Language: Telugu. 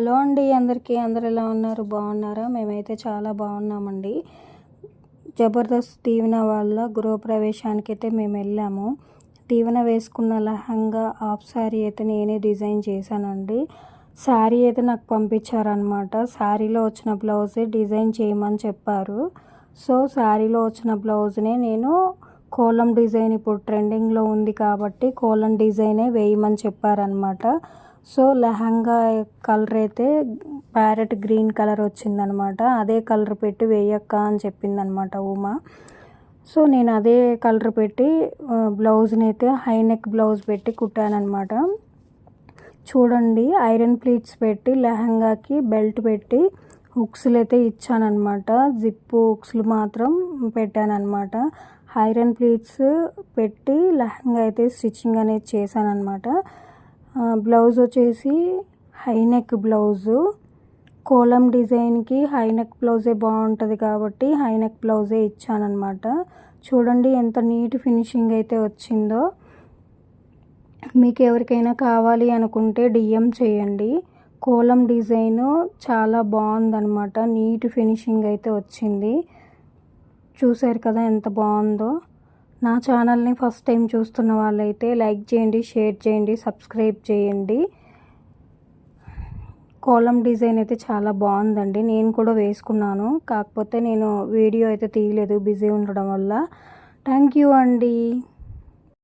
హలో అండి అందరికీ. అందరు ఎలా ఉన్నారు? బాగున్నారా? మేమైతే చాలా బాగున్నామండి. జబర్దస్త్ దీవెన వాళ్ళ గృహప్రవేశానికైతే మేము వెళ్ళాము. దీవెన వేసుకున్న లెహంగా హాఫ్ శారీ అయితే నేనే డిజైన్ చేశానండి. శారీ అయితే నాకు పంపించారనమాట. శారీలో వచ్చిన బ్లౌజే డిజైన్ చేయమని చెప్పారు. సో శారీలో వచ్చిన బ్లౌజ్నే నేను కోలం డిజైన్ ఇప్పుడు ట్రెండింగ్లో ఉంది కాబట్టి కోలం డిజైనే వేయమని చెప్పారనమాట. సో లెహంగా కలర్ అయితే ప్యారెట్ గ్రీన్ కలర్ వచ్చిందనమాట. అదే కలర్ పెట్టి వేయక్క అని చెప్పిందనమాట ఉమా. సో నేను అదే కలర్ పెట్టి బ్లౌజ్ని అయితే హై నెక్ బ్లౌజ్ పెట్టి కుట్టానమాట. చూడండి, ఐరన్ ప్లీట్స్ పెట్టి లెహంగాకి బెల్ట్ పెట్టి హుక్స్లు అయితే ఇచ్చానమాట. జిప్పు హుక్స్లు మాత్రం పెట్టానమాట. ఐరన్ ప్లీట్స్ పెట్టి లెహంగా అయితే స్టిచ్చింగ్ అనేది చేశానమాట. బ్లౌజ్ వచ్చేసి హై నెక్ బ్లౌజు. కోలం డిజైన్కి హై నెక్ బ్లౌజే బాగుంటుంది కాబట్టి హై నెక్ బ్లౌజే ఇచ్చానమాట. చూడండి ఎంత నీట్ ఫినిషింగ్ అయితే వచ్చిందో. మీకు ఎవరికైనా కావాలి అనుకుంటే డిఎం చేయండి. కోలం డిజైను చాలా బాగుందన్నమాట. నీట్ ఫినిషింగ్ అయితే వచ్చింది. చూసారు కదా ఎంత బాగుందో. నా ఛానల్ని ఫస్ట్ టైం చూస్తున్న వాళ్ళైతే లైక్ చేయండి, షేర్ చేయండి, సబ్స్క్రైబ్ చేయండి. కోలం డిజైన్ అయితే చాలా బాగుందండి. నేను కూడా వేసుకున్నాను, కాకపోతే నేను వీడియో అయితే తీయలేదు బిజీ ఉండడం వల్ల. థ్యాంక్ యూ అండి.